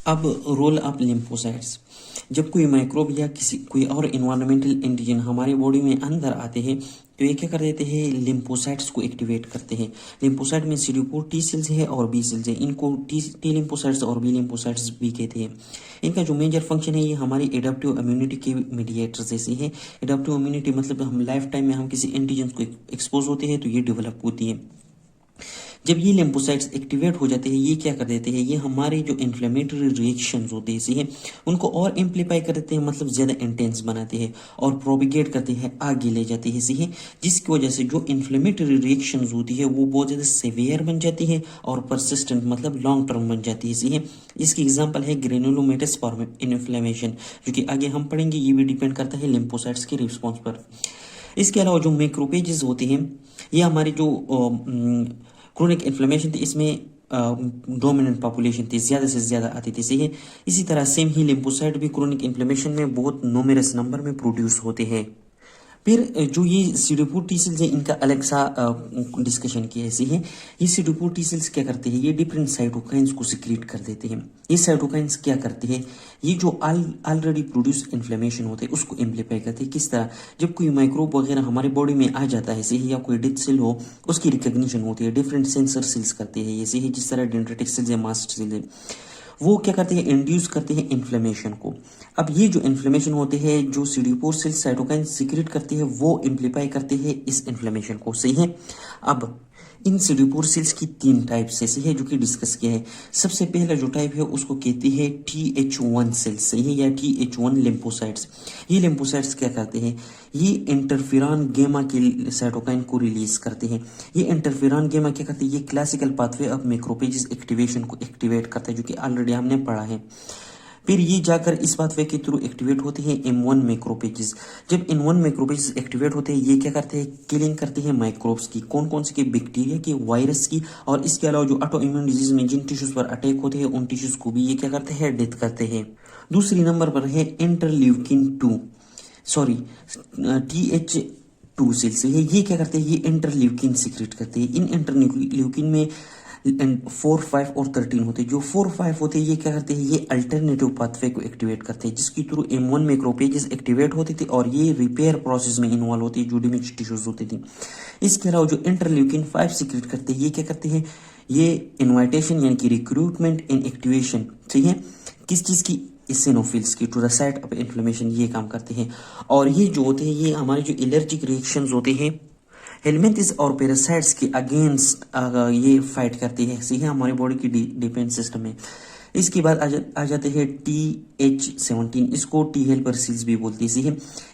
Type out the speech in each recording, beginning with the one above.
अब role of lymphocytes. जब कोई माइक्रोब या कोई और इन्वायरमेंटल एंटीजन हमारे बॉडी में अंदर आते हैं तो ये क्या कर देते हैं, लिम्फोसाइट्स को एक्टिवेट करते हैं। लिम्फोसाइट में CD4 टी सेल्स है और बी सेल्स है। इनको टी लिम्फोसाइट्स और बी लिम्फोसाइट्स भी कहते हैं। इनका जो मेजर फंक्शन है ये हमारी एडाप्टिव इम्यूनिटी के मीडिएटर जैसे है। एडाप्टिव इम्यूनिटी मतलब हम लाइफ टाइम में हम किसी एंटीजन को एक्सपोज होते हैं तो ये डेवलप होती है। जब ये लिम्फोसाइट्स एक्टिवेट हो जाते हैं ये क्या कर देते हैं, ये हमारे जो इन्फ्लेमेटरी रिएक्शंस होते हैं उनको और एम्पलीफाई कर देते हैं, मतलब ज़्यादा इंटेंस बनाते हैं और प्रोपिगेट करते हैं, आगे ले जाते हैं सही, जिसकी वजह से जो इन्फ्लेमेटरी रिएक्शंस होती है वो बहुत ज़्यादा सेवियर बन जाती है और परसिस्टेंट मतलब लॉन्ग टर्म बन जाती है सही। इसकी एग्जाम्पल है ग्रेनुलोमेटस फॉर्म इन्फ्लेमेशन, जो कि आगे हम पढ़ेंगे। ये भी डिपेंड करता है लिम्फोसाइट्स के रिस्पॉन्स पर। इसके अलावा जो मैक्रोपेजेस होते हैं ये हमारे जो क्रोनिक इन्फ्लेमेशन थी इसमें डोमिनेंट पॉपुलेशन थी, ज़्यादा से ज़्यादा आती थी सही है। इसी तरह सेम ही लिम्फोसाइट भी क्रोनिक इन्फ्लेमेशन में बहुत नोमेरस नंबर में प्रोड्यूस होते हैं। फिर जो ये CD4 टी सेल्स है इनका अलग सा डिस्कशन किया ऐसे है। ये CD4 टी सेल्स क्या करते हैं, ये डिफरेंट साइटोकाइंस को सिक्रीट कर देते हैं। ये साइटोकाइंस क्या करते हैं, ये जो ऑलरेडी प्रोड्यूस इन्फ्लेमेशन होते हैं उसको एम्पलीफाई करते हैं। किस तरह, जब कोई माइक्रोब वगैरह हमारे बॉडी में आ जाता है सही, या कोई डेथ सेल हो उसकी रिकग्निशन होती है, डिफरेंट सेंसर सेल्स करते हैं ये सही, जिस तरह डेंड्रिटिक सेल्स या मास्ट सेल है वो क्या करते हैं, इंड्यूस करते हैं इन्फ्लेमेशन को। अब ये जो इन्फ्लेमेशन होते हैं जो CD4 सेल साइटोकाइन सिक्रेट करते हैं वो एम्पलीफाई करते हैं इस इन्फ्लेमेशन को सही है। अब इन CD4 सेल्स की 3 टाइप्स ऐसी है जो कि डिस्कस किया है। सबसे पहला जो टाइप है उसको कहते हैं TH1 सेल्स सही है, या TH1 लिम्फोसाइट्स। ये लिम्फोसाइट्स क्या करते हैं, ये इंटरफेरॉन गेमा के साइटोकाइन को रिलीज करते हैं। ये इंटरफेरॉन गेमा क्या करते हैं, ये classical pathway of macrophages activation को एक्टिवेट करता है, जो कि ऑलरेडी हमने पढ़ा है। फिर ये जाकर इस पाथवे के थ्रू एक्टिवेट होते हैं M1 मैक्रोपेजेस। जब M1 मैक्रोपेजेस एक्टिवेट होते हैं ये क्या करते हैं, किलिंग करते हैं माइक्रोब्स की, कौन कौन से की, बैक्टीरिया की, वायरस की, और इसके अलावा जो ऑटो इम्यून डिजीज में जिन टिश्यूज पर अटैक होते हैं उन टिश्यूज को भी ये क्या करते हैं, डेथ करते हैं। दूसरी नंबर पर है इंटरल्यूकिन 2 सॉरी TH2 सेल्स है। ये क्या करते हैं, ये इंटरल्यूकिन सीक्रेट करते हैं। इन इंटरल्यूकिन में 4, 5 और 13 होते हैं। जो 4, 5 होते हैं ये क्या करते हैं, ये अल्टरनेटिव पाथवे को एक्टिवेट करते हैं, जिसके थ्रू M1 मैक्रोपेजेस एक्टिवेट होते थे और ये रिपेयर प्रोसेस में इन्वॉल्व होती है जो डैमेज टिश्यूज होते थे। इसके अलावा जो इंटरल्यूकिन 5 सीक्रेट करते हैं ये क्या करते हैं, ये इन्वाइटेशन यानी कि रिक्रूटमेंट इन एक्टिवेशन ठीक है, किस चीज की, इसिनोफिल्स की, to the site of inflammation ये काम करते हैं। और ये जो होते हैं ये हमारे जो एलर्जिक रिएक्शंस होते हैं हेलमिंथ्स और पैरासाइट्स के अगेंस्ट ये फाइट करती है सही है हमारे बॉडी की डिफेंस सिस्टम में। इसके बाद आ जाते हैं TH17, इसको टी हेल्पर सेल्स भी बोलती है।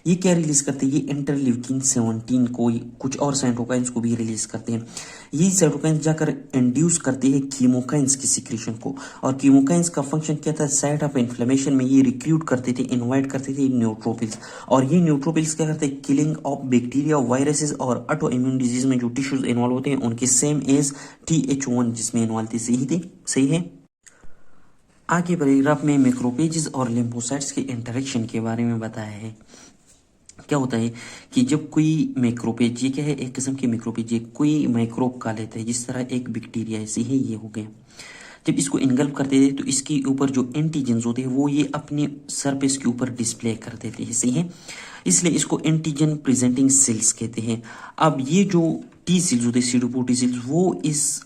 ये क्या रिलीज करते हैं, ये इंटरल्यूकिन 17 को, कुछ और साइटोकाइंस को भी रिलीज करते हैं। ये साइटोकाइंस जाकर इंड्यूस करते हैं कीमोकाइंस की सिक्रेशन को, और कीमोकाइंस का फंक्शन क्या था, साइट ऑफ इन्फ्लेमेशन में ये रिक्रूट करते थे, इनवाइट करते थे न्यूट्रोफिल्स, और ये न्यूट्रोफिल्स क्या करते हैं, किलिंग ऑफ बैक्टीरिया, वायरसेस और ऑटो इम्यून डिजीज में जो टिश्यूज इन्वॉल्व होते हैं उनके सेम एज TH1 जिसमें इन्वॉल्व थी सही है। आगे पैराग्राफ में मैक्रोपेजेस और लिम्फोसाइट्स के इंटरेक्शन के बारे में बताया है। क्या होता है कि जब कोई मैक्रोपेज, ये क्या है, एक किस्म की मैक्रोपेज, ये कोई माइक्रोब का लेता है, जिस तरह एक बैक्टीरिया ऐसी है ये हो गया। जब इसको इनगल्प करते हैं तो इसके ऊपर जो एंटीजेंस होते हैं वो ये अपने सरफेस के ऊपर डिस्प्ले कर देते हैं सही है, इसलिए इसको एंटीजन प्रेजेंटिंग सेल्स कहते हैं। अब ये जो टी सेल्स होते हैं CD4 टी सेल्स, वो इस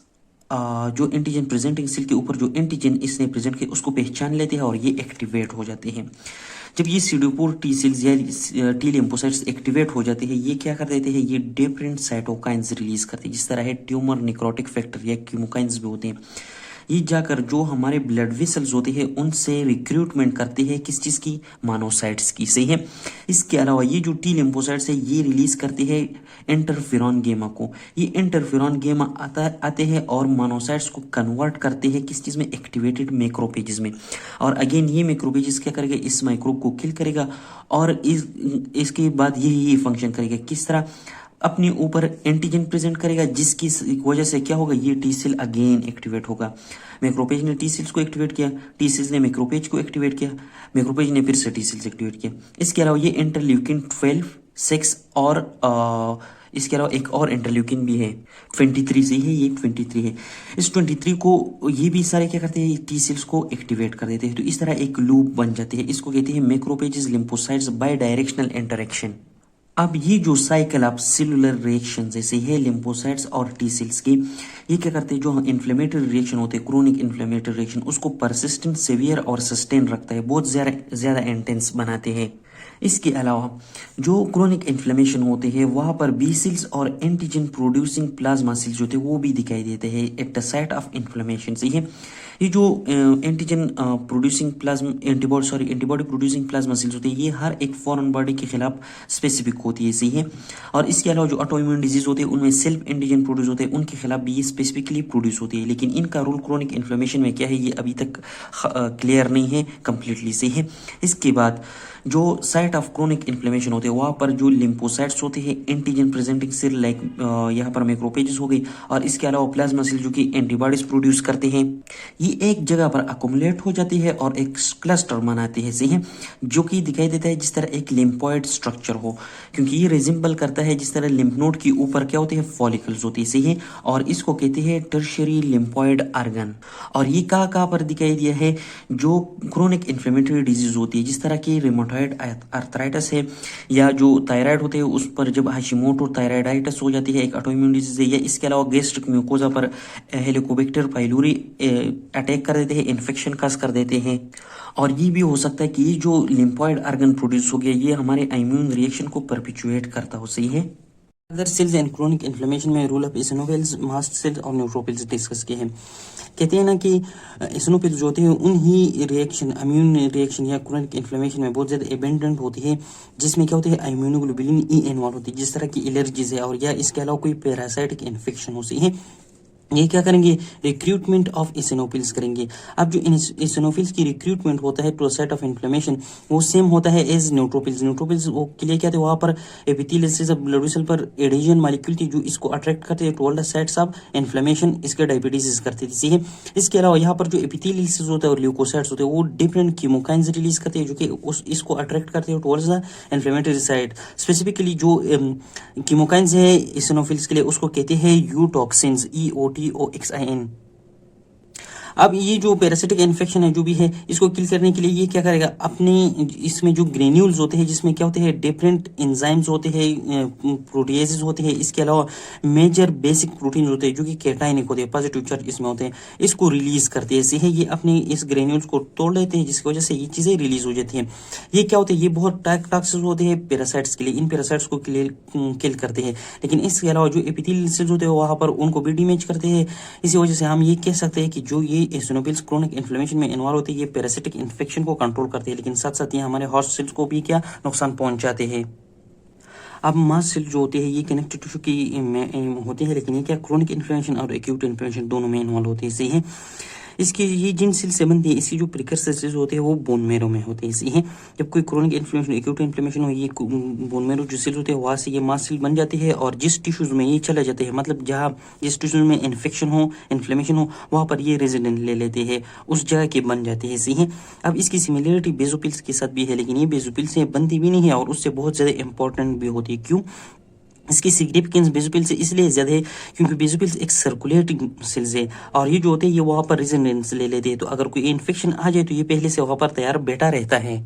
जो एंटीजन प्रेजेंटिंग सेल के ऊपर जो एंटीजन इसने प्रेजेंट किया उसको पहचान लेते हैं और ये एक्टिवेट हो जाते हैं। जब ये CD4 टी सेल्स या टी लिम्फोसाइट्स एक्टिवेट हो जाते हैं ये क्या कर देते हैं, ये डिफरेंट साइटोकाइंस रिलीज करते हैं, जिस तरह है ट्यूमर निक्रोटिक फैक्टर या कीमोकाइंस भी होते हैं। ये जाकर जो हमारे ब्लड वेसल्स होते हैं उनसे रिक्रूटमेंट करते हैं, किस चीज़ की, मोनोसाइट्स की सही है। इसके अलावा ये जो टी लिम्फोसाइट्स है ये रिलीज करते हैं इंटरफेरॉन गेमा को। ये इंटरफेरॉन गेमा आते हैं और मोनोसाइट्स को कन्वर्ट करते हैं किस चीज़ में, एक्टिवेटेड मैक्रोपेजेस में। और अगेन ये मैक्रोपेजेस क्या करेगा, इस माइक्रोब को किल करेगा और इसके बाद यही फंक्शन करेगा, किस तरह, अपने ऊपर एंटीजन प्रेजेंट करेगा, जिसकी वजह से क्या होगा, ये टी सेल अगेन एक्टिवेट होगा। मैक्रोपेज ने टी सेल्स को एक्टिवेट किया, टी सेल्स ने मैक्रोपेज को एक्टिवेट किया, मैक्रोपेज ने फिर से टी सेल्स एक्टिवेट किया। इसके अलावा ये इंटरल्यूकिन 12, 6 और इसके अलावा एक और इंटरल्यूकिन भी है 23 से ही, ये 23 है। इस 23 को ये भी सारे क्या करते हैं, टी सेल्स को एक्टिवेट कर देते हैं। तो इस तरह एक लूप बन जाती है, इसको कहते हैं macrophages lymphocytes bidirectional interaction. अब ये जो साइकिल ऑफ सेलुलर रिएक्शन जैसे है लिम्फोसाइट्स और टी सेल्स की, ये क्या करते हैं, जो इन्फ्लेमेटरी रिएक्शन होते हैं, क्रोनिक इन्फ्लेमेटरी रिएक्शन, उसको परसिस्टेंट, सेवियर और सस्टेन रखता है, बहुत ज़्यादा इंटेंस बनाते हैं। इसके अलावा जो क्रोनिक इन्फ्लेमेशन होते हैं वहाँ पर बी सेल्स और एंटीजन प्रोड्यूसिंग प्लाज्मा सेल्स होते हैं वो भी दिखाई देते हैं at the site of inflammation. सही है, ये जो antigen producing plasma antibody producing plasma cells होते हैं ये हर एक फॉरेन बॉडी के खिलाफ स्पेसिफिक होती है। सही है, और इसके अलावा जो ऑटो इम्यून डिजीज होते हैं उनमें सेल्फ एंटीजन प्रोड्यूस होते हैं, उनके खिलाफ भी ये स्पेसिफिकली प्रोड्यूस होती है। लेकिन इनका रोल क्रोनिक इन्फ्लेमेशन में क्या है ये अभी तक क्लियर नहीं है कंप्लीटली। सही है, इसके बाद जो साइट ऑफ क्रोनिक इन्फ्लेमेशन होते हैं वहाँ पर जो लिम्फोसाइट्स होते हैं, एंटीजन प्रेजेंटिंग सेल लाइक यहाँ पर मैक्रोफेजेस हो गई, और इसके अलावा प्लाज्मा सेल जो कि एंटीबॉडीज प्रोड्यूस करते हैं, ये एक जगह पर अकोमुलेट हो जाती है और एक क्लस्टर बनाते हैं। सही है, जो कि दिखाई देता है जिस तरह एक लिम्फॉइड स्ट्रक्चर हो, क्योंकि ये रिजेंबल करता है जिस तरह लिम्फ नोड के ऊपर क्या होते हैं, फॉलिकल्स होती है। सही है, और इसको कहते हैं टर्शियरी लिम्फॉइड ऑर्गन। और ये कहाँ पर दिखाई दिया है, जो क्रोनिक इन्फ्लेमेटरी डिजीज होती है जिस तरह की रिमोटॉइड आर्थराइटिस है, या जो थायराइड होते हैं उस पर जब हाशिमोटो थायराइडाइटिस हो जाती है, एक ऑटोइम्यून डिजीज है, या इसके अलावा गैस्ट्रिक म्यूकोजा पर हेलिकोबैक्टर पाइलोरी अटैक कर देते हैं, इन्फेक्शन काज कर देते हैं। और ये भी हो सकता है कि ये जो लिम्फॉइड ऑर्गन प्रोड्यूस हो गया ये हमारे इम्यून रिएक्शन को परपिचुएट करता हो। सही है, other cells and chronic inflammation में role of eosinophils, mast cells और न्यूट्रोफिल्स डिस्कस किए हैं। कहते हैं ना कि इसिनोफिल्स जो होते हैं उन्हीं रिएक्शन, इम्यून रिएक्शन या क्रोनिक इन्फ्लेमेशन में बहुत ज़्यादा एबेंडेंट होती है, जिसमें क्या होते हैं, इम्यूनोग्लोबुलिन ई इन्वॉल्व होती है, जिस तरह की एलर्जीज है और या इसके अलावा कोई पैरासाइटिक इन्फेक्शन होती है, ये क्या करेंगे, रिक्रूटमेंट ऑफ इसिनोफिल्स करेंगे। अब जो इसिनोफिल्स की रिक्रूटमेंट होता है टू साइट ऑफ इन्फ्लेमेशन वो सेम होता है एज न्यूट्रोफिल्स। न्यूट्रोफिल्स वो के लिए क्या थे, वहाँ पर एपिथेलियल सेल्स ब्लड वेसल पर एडेशन मॉलिक्यूल थी जो इसको अट्रैक्ट करते हैं to all the sites of inflammation, इसके डायबिटीज करते थे। है, इसके अलावा यहाँ पर जो एपिथेलियल सेल्स होता है और ल्यूकोसाइट्स होते हैं वो डिफरेंट कीमोकाइंस रिलीज करते हैं जो कि इसको अट्रैक्ट करते हैं towards the inflammatory site. Specifically जो कीमोकाइंस है इसिनोफिल्स के लिए उसको कहते हैं यूटॉक्सिन्स, EOTOXIN। अब ये जो पैरासिटिक इन्फेक्शन है जो भी है इसको किल करने के लिए ये क्या करेगा, अपने इसमें जो ग्रेन्यूल्स होते हैं जिसमें क्या होते हैं, डिफरेंट एंजाइम्स होते हैं, प्रोटीएजेस होते हैं, इसके अलावा मेजर बेसिक प्रोटीन होते हैं जो कि कैटायनिक होते हैं, पॉजिटिव चार्ज इसमें होते हैं, इसको रिलीज करते हैं। है ये अपने इस ग्रेन्यूल्स को तोड़ लेते हैं जिसकी वजह से ये चीज़ें रिलीज हो जाती हैं। ये क्या होते हैं, ये बहुत टॉक्सिक होते हैं पैरासाइट्स के लिए, इन पैरासाइट्स को किल करते हैं। लेकिन इसके अलावा जो एपिथेलियल सेल्स होते हैं वहाँ पर उनको भी डैमेज करते हैं। इसी वजह से हम ये कह सकते हैं कि जो ये इसिनोफिल्स क्रोनिक इन्फ्लेमेशन में इन्वॉल्व होते हैं ये पैरासिटिक इन्फेक्शन को कंट्रोल करते हैं, लेकिन साथ साथ ये हमारे हॉस्ट सेल्स को भी क्या नुकसान पहुंचाते हैं। अब मास्ट सेल जो होते हैं ये कनेक्टिव टिश्यू की होते हैं, लेकिन ये क्या क्रोनिक इन्फ्लेमेशन और एक्यूट इन्फ्लेमेशन दोनों में इन्वॉल्व होते हैं। सही है, इसकी ये जिन सेल से बनती है इसकी जो प्रिकर्सर सेल्स होते हैं वो बोन मेरो में होते हैं। सही है, जब कोई क्रोनिक इन्फ्लेमेशन एक्यूट इन्फ्लेमेशन हो ये बोन मेरो जो सेल्स होते हैं वहाँ से ये मास्ट सेल बन जाती है और जिस टिश्यूज में ये चले जाते हैं, मतलब जहाँ जिस टिश्यूज में इन्फेक्शन हो, इन्फ्लेमेशन हो, वहाँ पर ये रेजिडेंट ले लेते हैं, उस जगह के बन जाते हैं। सही है, अब इसकी सिमिलरिटी बेजोपिल्स के साथ भी है, लेकिन ये बेजोपिल से बनती भी नहीं है और उससे बहुत ज़्यादा इंपॉर्टेंट भी होती है। क्यों, इसकी सिग्निफिकेंस बेजोपिल से इसलिए ज़्यादा है क्योंकि बेजोपिल्स एक सर्कुलेटिंग सेल्स है और ये जो होते हैं ये वहाँ पर रेजिडेंस ले लेते हैं, तो अगर कोई इन्फेक्शन आ जाए तो ये पहले से वहाँ पर तैयार बैठा रहता है।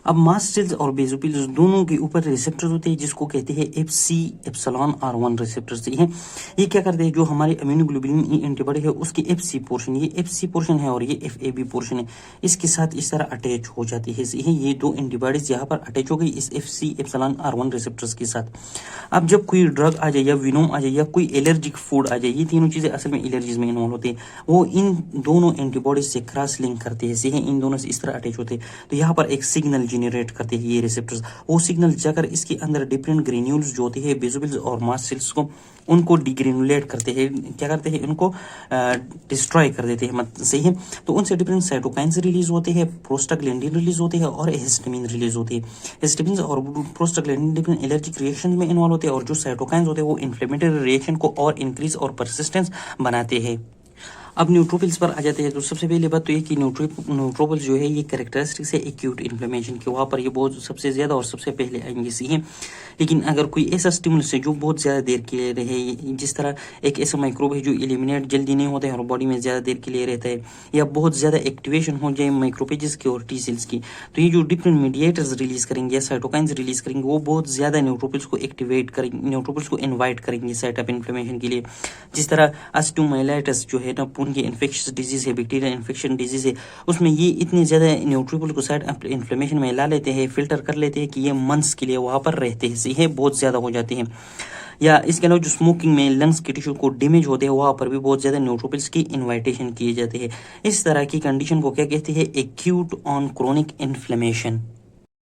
अब मास्ट सेल्स और बेजोपिल्स दोनों के ऊपर रिसेप्टर होते हैं जिसको कहते हैं FC एप्सिलॉन R1 रिसेप्टर्स। ये क्या करते हैं, जो हमारे इम्यूनोग्लोबुलिन एंटीबॉडी है उसके FC पोर्शन, ये FC पोर्शन है और ये FAB पोर्शन है, इसके साथ इस तरह अटैच हो जाती है। ये दो एंटीबॉडीज यहाँ पर अटैच हो गई इस FC एप्सिलॉन R1 रिसेप्टर्स के साथ। अब जब कोई ड्रग आ जाए या विनोम आ जाए या कोई एलर्जिक फूड आ जाए, ये तीनों चीज़ें असल में एलर्जीज में इन्वॉल्व होती है, वो इन दोनों एंटीबॉडीज से क्रॉस लिंक करते हैं। इन दोनों से इस तरह अटैच होते हैं, तो यहाँ पर एक सिग्नल जनरेट करते हैं ये रिसेप्टर्स। वो सिग्नल जाकर इसके अंदर डिफरेंट ग्रेन्यूल्स जो होते हैं बेजोपिल्स और मास्ट सेल्स को उनको डिग्रेनुलेट करते हैं, क्या करते हैं, उनको डिस्ट्रॉय कर देते हैं। सही है, तो उनसे डिफरेंट साइटोकाइंस रिलीज होते हैं, प्रोस्टाग्लैंडिन रिलीज होते हैं और हिस्टामिन रिलीज होती है। हिस्टामिन और प्रोस्टाग्लैंडिन डिफरेंट एलर्जिक रिएक्शन में इन्वॉल्व होते हैं और जो साइटोकाइंस होते हैं वो इन्फ्लेमेटरी रिएक्शन को और इंक्रीज और परसिस्टेंस बनाते हैं। अब न्यूट्रोफिल्स पर आ जाते हैं। तो सबसे पहली बात तो ये कि न्यूट्रोफिल्स जो है ये कैरेक्टरिस्टिक्स है एक्यूट इन्फ्लेमेशन के, वहाँ पर ये बहुत सबसे ज़्यादा और सबसे पहले आएंगे सी है। लेकिन अगर कोई ऐसा स्टिमुलस है जो बहुत ज़्यादा देर के लिए रहे, जिस तरह एक ऐसा माइक्रोब है जो एलिमिनेट जल्दी नहीं होता है और बॉडी में ज़्यादा देर के लिए रहता है, या बहुत ज़्यादा एक्टिवेशन हो जाए माइक्रोपेजेस की और टी सेल्स की, तो ये जो डिफरेंट मीडिएटर्स रिलीज करेंगे या साइटोकाइंस रिलीज करेंगे वो बहुत ज़्यादा न्यूट्रोफिल्स को एक्टिवेट करेंगे, न्यूट्रोफिल्स को इन्वाइट करेंगे सेटअप इन्फ्लेमेशन के लिए। जिस तरह ऑस्टियोमाइलाइटिस जो है ना, खून की इन्फेक्शियस डिजीज़ है, बैक्टीरियल इन्फेक्शन डिजीज़ है, उसमें ये इतने ज़्यादा न्यूट्रोफिल को साइड इन्फ्लेमेशन में ला लेते हैं, फिल्टर कर लेते हैं कि ये मंथ्स के लिए वहाँ पर रहते हैं, ये बहुत ज़्यादा हो जाते हैं। या इसके अलावा जो स्मोकिंग में लंग्स के टिश्यू को डैमेज होते हैं वहाँ पर भी बहुत ज़्यादा न्यूट्रोफिल्स की इन्वाइटेशन किए जाते हैं। इस तरह की कंडीशन को क्या कहते हैं? Acute on chronic inflammation.